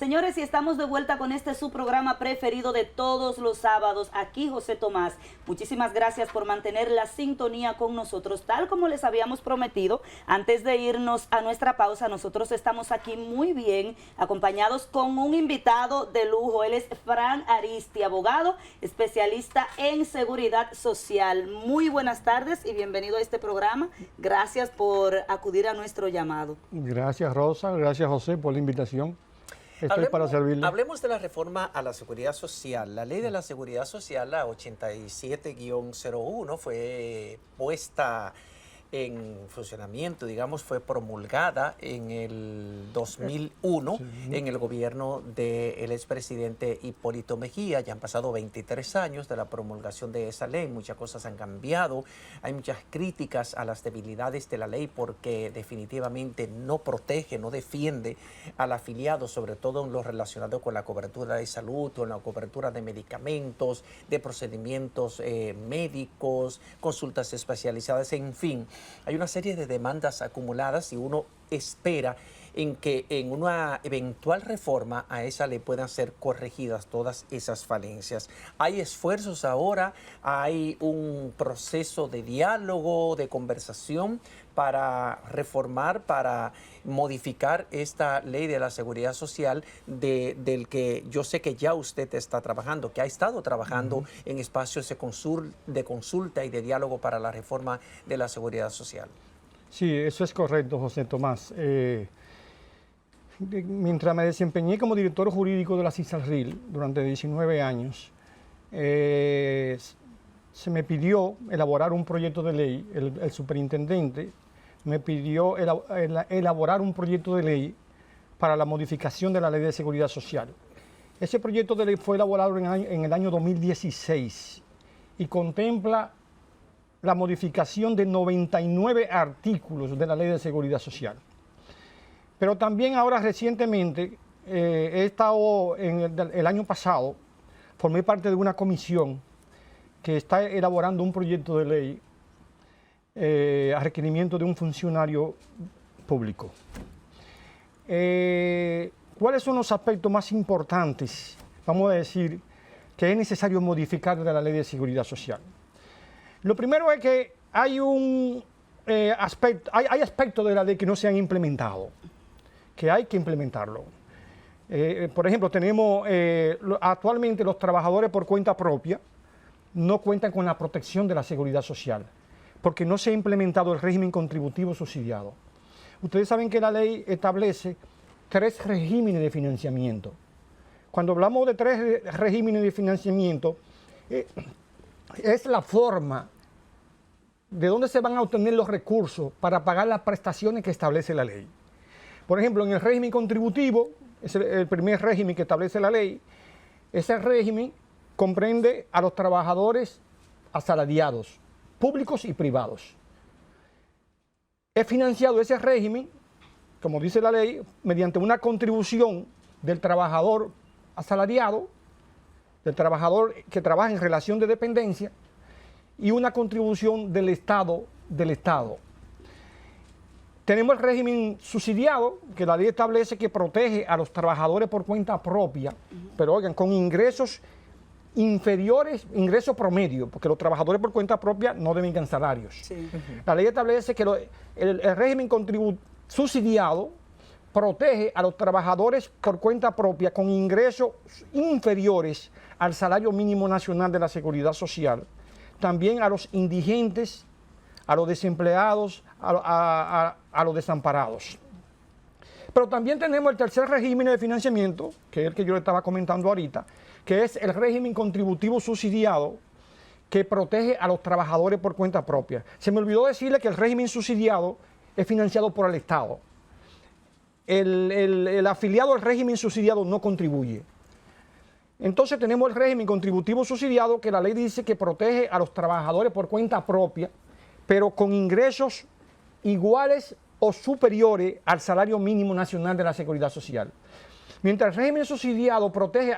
Señores, y estamos de vuelta con este su programa preferido de todos los sábados, aquí José Tomás. Muchísimas gracias por mantener la sintonía con nosotros, tal como les habíamos prometido. Antes de irnos a nuestra pausa, nosotros estamos aquí muy bien, acompañados con un invitado de lujo. Él es Fran Aristi, abogado, especialista en seguridad social. Muy buenas tardes y bienvenido a este programa. Gracias por acudir a nuestro llamado. Gracias, Rosa. Gracias, José, por la invitación. Estoy para servirle. Hablemos de la reforma a la seguridad social. La ley de la seguridad social, la 87-01, fue puesta en funcionamiento, digamos, fue promulgada en el 2001 en el gobierno del expresidente Hipólito Mejía. Ya han pasado 23 años de la promulgación de esa ley, muchas cosas han cambiado, hay muchas críticas a las debilidades de la ley porque definitivamente no protege, no defiende al afiliado, sobre todo en lo relacionado con la cobertura de salud, con la cobertura de medicamentos, de procedimientos médicos, consultas especializadas, en fin. Hay una serie de demandas acumuladas y uno espera en que en una eventual reforma a esa ley puedan ser corregidas todas esas falencias. Hay esfuerzos ahora, hay un proceso de diálogo, de conversación para reformar, para modificar esta ley de la seguridad social del que yo sé que ya usted está trabajando, que ha estado trabajando en espacios de consulta y de diálogo para la reforma de la seguridad social. Sí, eso es correcto, José Tomás. Mientras me desempeñé como director jurídico de la CISALRIL durante 19 años, se me pidió elaborar un proyecto de ley, el superintendente me pidió elaborar un proyecto de ley para la modificación de la Ley de Seguridad Social. Ese proyecto de ley fue elaborado en el año 2016 y contempla la modificación de 99 artículos de la Ley de Seguridad Social. Pero también ahora recientemente, he estado el año pasado, formé parte de una comisión que está elaborando un proyecto de ley a requerimiento de un funcionario público. ¿Cuáles son los aspectos más importantes, vamos a decir, que es necesario modificar de la Ley de Seguridad Social? Lo primero es que hay aspectos de la ley que no se han implementado, que hay que implementarlo. Por ejemplo, tenemos actualmente los trabajadores por cuenta propia no cuentan con la protección de la seguridad social, porque no se ha implementado el régimen contributivo subsidiado. Ustedes saben que la ley establece 3 regímenes de financiamiento. Cuando hablamos de 3 regímenes de financiamiento, es la forma de dónde se van a obtener los recursos para pagar las prestaciones que establece la ley. Por ejemplo, en el régimen contributivo, es el primer régimen que establece la ley, ese régimen comprende a los trabajadores asalariados, públicos y privados. Es financiado ese régimen, como dice la ley, mediante una contribución del trabajador asalariado, del trabajador que trabaja en relación de dependencia, y una contribución del Estado. Tenemos el régimen subsidiado, que la ley establece que protege a los trabajadores por cuenta propia, pero oigan, con ingresos inferiores, ingresos promedio, porque los trabajadores por cuenta propia no deben ganar salarios. Sí. La ley establece que el régimen subsidiado protege a los trabajadores por cuenta propia con ingresos inferiores al salario mínimo nacional de la seguridad social, también a los indigentes, a los desempleados, a los desamparados. Pero también tenemos el tercer régimen de financiamiento, que es el que yo le estaba comentando ahorita, que es el régimen contributivo subsidiado, que protege a los trabajadores por cuenta propia. Se me olvidó decirle que el régimen subsidiado es financiado por el Estado. El afiliado al régimen subsidiado no contribuye. Entonces tenemos el régimen contributivo subsidiado, que la ley dice que protege a los trabajadores por cuenta propia, pero con ingresos iguales o superiores al salario mínimo nacional de la seguridad social. Mientras el régimen subsidiado protege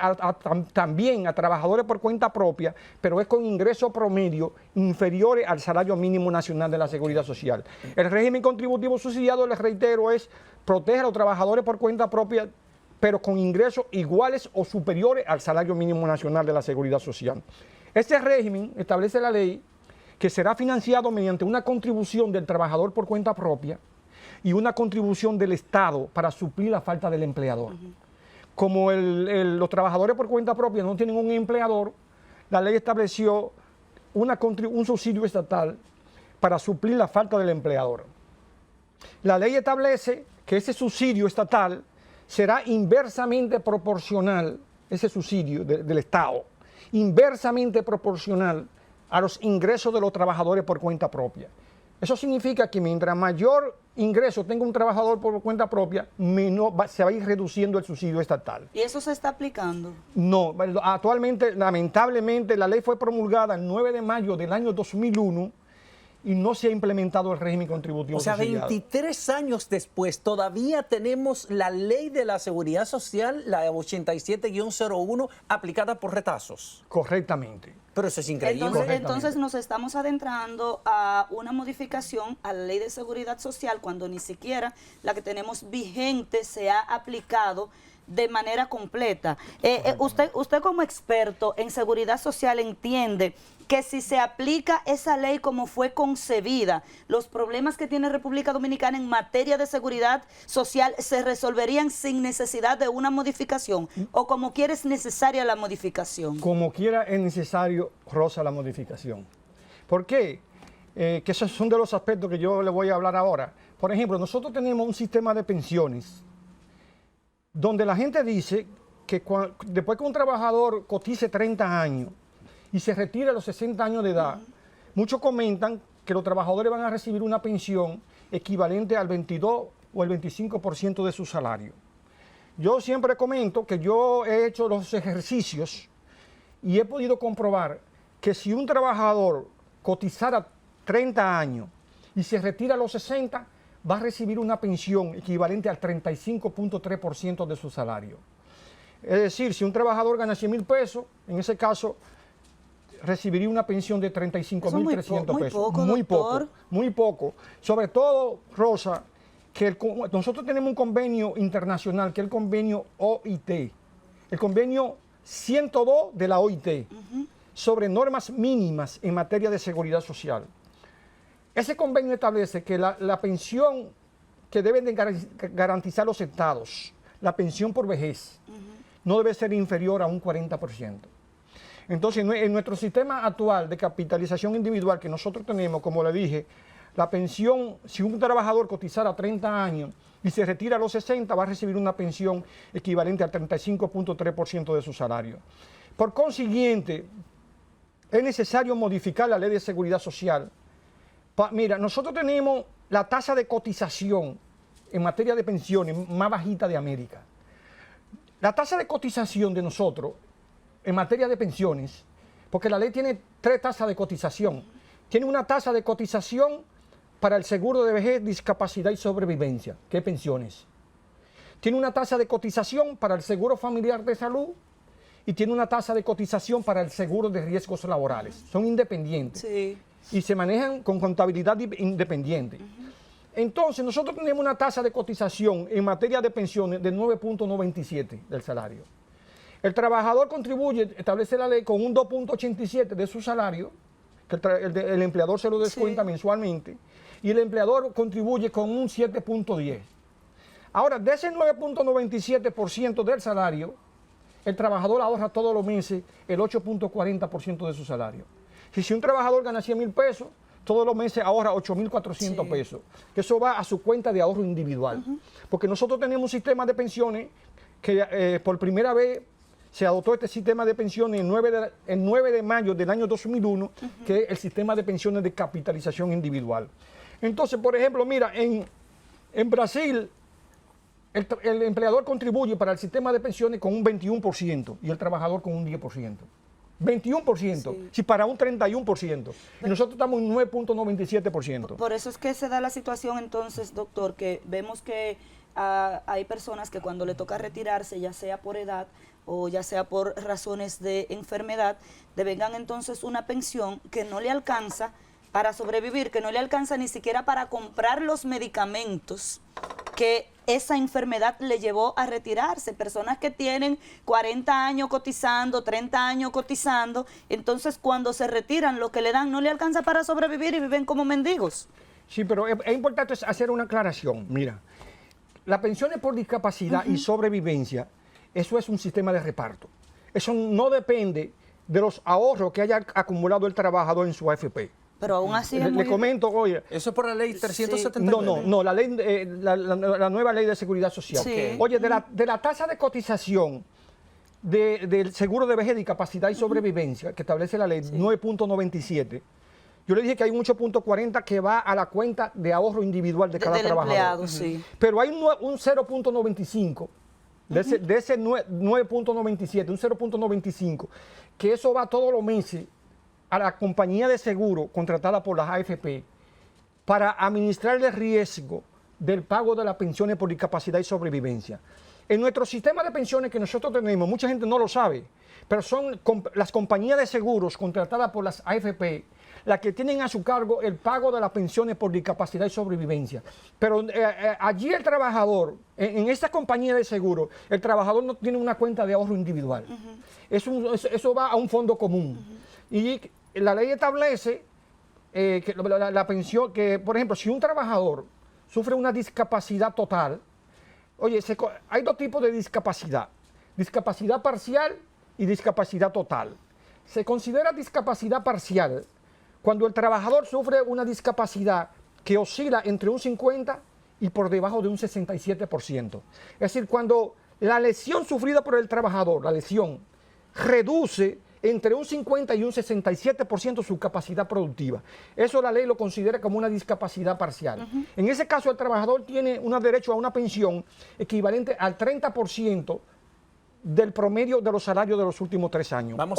también a trabajadores por cuenta propia, pero es con ingresos promedio inferiores al salario mínimo nacional de la seguridad social. El régimen contributivo subsidiado, les reitero, protege a los trabajadores por cuenta propia, pero con ingresos iguales o superiores al salario mínimo nacional de la Seguridad Social. Este régimen establece la ley que será financiado mediante una contribución del trabajador por cuenta propia y una contribución del Estado para suplir la falta del empleador. Como los trabajadores por cuenta propia no tienen un empleador, la ley estableció un subsidio estatal para suplir la falta del empleador. La ley establece que ese subsidio estatal será inversamente proporcional, ese subsidio del Estado, inversamente proporcional a los ingresos de los trabajadores por cuenta propia. Eso significa que mientras mayor ingreso tenga un trabajador por cuenta propia, se va a ir reduciendo el subsidio estatal. ¿Y eso se está aplicando? No, actualmente, lamentablemente, la ley fue promulgada el 9 de mayo del año 2001 y no se ha implementado el régimen contributivo. O sea, subsidiado. 23 años después, todavía tenemos la ley de la Seguridad Social, la 87-01, aplicada por retazos. Correctamente. Pero eso es increíble. Entonces nos estamos adentrando a una modificación a la Ley de Seguridad Social cuando ni siquiera la que tenemos vigente se ha aplicado de manera completa. Usted como experto en seguridad social entiende que si se aplica esa ley como fue concebida, los problemas que tiene República Dominicana en materia de seguridad social se resolverían sin necesidad de una modificación, o como quiera es necesaria la modificación. Como quiera es necesario, Rosa, la modificación. ¿Por qué? Que esos son de los aspectos que yo le voy a hablar ahora. Por ejemplo, nosotros tenemos un sistema de pensiones donde la gente dice que después que un trabajador cotice 30 años y se retire a los 60 años de edad, muchos comentan que los trabajadores van a recibir una pensión equivalente al 22 o el 25% de su salario. Yo siempre comento que yo he hecho los ejercicios y he podido comprobar que si un trabajador cotizara 30 años y se retira a los 60, va a recibir una pensión equivalente al 35.3% de su salario. Es decir, si un trabajador gana 100,000 pesos, en ese caso recibiría una pensión de 35.300 pesos. Muy poco. Sobre todo, Rosa, que nosotros tenemos un convenio internacional, que es el convenio OIT, el convenio 102 de la OIT, sobre normas mínimas en materia de seguridad social. Ese convenio establece que la pensión que deben de garantizar los estados, la pensión por vejez, no debe ser inferior a un 40%. Entonces, en nuestro sistema actual de capitalización individual que nosotros tenemos, como le dije, la pensión, si un trabajador cotizara 30 años y se retira a los 60, va a recibir una pensión equivalente al 35.3% de su salario. Por consiguiente, es necesario modificar la Ley de Seguridad Social. Mira, nosotros tenemos la tasa de cotización en materia de pensiones más bajita de América. La tasa de cotización de nosotros en materia de pensiones, porque la ley tiene 3 tasas de cotización. Tiene una tasa de cotización para el seguro de vejez, discapacidad y sobrevivencia, que es pensiones. Tiene una tasa de cotización para el seguro familiar de salud y tiene una tasa de cotización para el seguro de riesgos laborales. Son independientes. Sí. Y se manejan con contabilidad independiente. Entonces, nosotros tenemos una tasa de cotización en materia de pensiones de 9.97 del salario. El trabajador contribuye, establece la ley, con un 2.87 de su salario, que el empleador se lo descuenta mensualmente, y el empleador contribuye con un 7.10. Ahora, de ese 9.97% del salario, el trabajador ahorra todos los meses el 8.40% de su salario. Si un trabajador gana 100,000 pesos, todos los meses ahorra 8.400 pesos. Que eso va a su cuenta de ahorro individual. Porque nosotros tenemos un sistema de pensiones que por primera vez se adoptó este sistema de pensiones el 9 de mayo del año 2001, que es el sistema de pensiones de capitalización individual. Entonces, por ejemplo, mira, en Brasil, el empleador contribuye para el sistema de pensiones con un 21% y el trabajador con un 10%. 21%, si para un 31%. Y nosotros estamos en 9.97%. Por eso es que se da la situación entonces, doctor, que vemos que hay personas que cuando le toca retirarse, ya sea por edad o ya sea por razones de enfermedad, devengan entonces una pensión que no le alcanza para sobrevivir, que no le alcanza ni siquiera para comprar los medicamentos que esa enfermedad le llevó a retirarse. Personas que tienen 40 años cotizando, 30 años cotizando, entonces cuando se retiran lo que le dan no le alcanza para sobrevivir y viven como mendigos. Sí, pero es importante hacer una aclaración. Mira, las pensiones por discapacidad y sobrevivencia, eso es un sistema de reparto. Eso no depende de los ahorros que haya acumulado el trabajador en su AFP. Pero aún así es Le muy... comento, oye. Eso es por la ley 379. No, la ley, la nueva ley de seguridad social. Sí. Oye, de la tasa de cotización del seguro de vejez, discapacidad y sobrevivencia que establece la ley 9.97, yo le dije que hay un 8.40 que va a la cuenta de ahorro individual de cada del trabajador. empleado, sí. Pero hay un 0.95 de ese 9.97, un 0.95, que eso va todos los meses a la compañía de seguro contratada por las AFP para administrar el riesgo del pago de las pensiones por discapacidad y sobrevivencia. En nuestro sistema de pensiones que nosotros tenemos, mucha gente no lo sabe, pero son las compañías de seguros contratadas por las AFP las que tienen a su cargo el pago de las pensiones por discapacidad y sobrevivencia. Pero allí el trabajador, en esta compañía de seguro, el trabajador no tiene una cuenta de ahorro individual. Eso va a un fondo común. Y la ley establece que la pensión, que por ejemplo, si un trabajador sufre una discapacidad total, oye, hay dos tipos de discapacidad: discapacidad parcial y discapacidad total. Se considera discapacidad parcial cuando el trabajador sufre una discapacidad que oscila entre un 50 y por debajo de un 67%. Es decir, cuando la lesión sufrida por el trabajador, la lesión, reduce entre un 50 y un 67% su capacidad productiva. Eso la ley lo considera como una discapacidad parcial. En ese caso, el trabajador tiene un derecho a una pensión equivalente al 30% del promedio de los salarios de los últimos 3 años. Vamos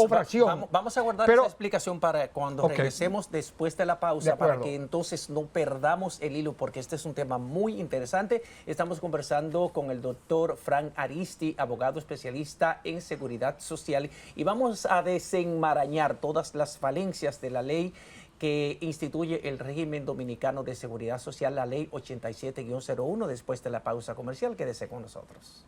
a guardar esa explicación para cuando regresemos después de la pausa, para que entonces no perdamos el hilo, porque este es un tema muy interesante. Estamos conversando con el doctor Frank Aristi, abogado especialista en seguridad social, y vamos a desenmarañar todas las falencias de la ley que instituye el régimen dominicano de seguridad social, la ley 87-01, después de la pausa comercial. Quédese con nosotros.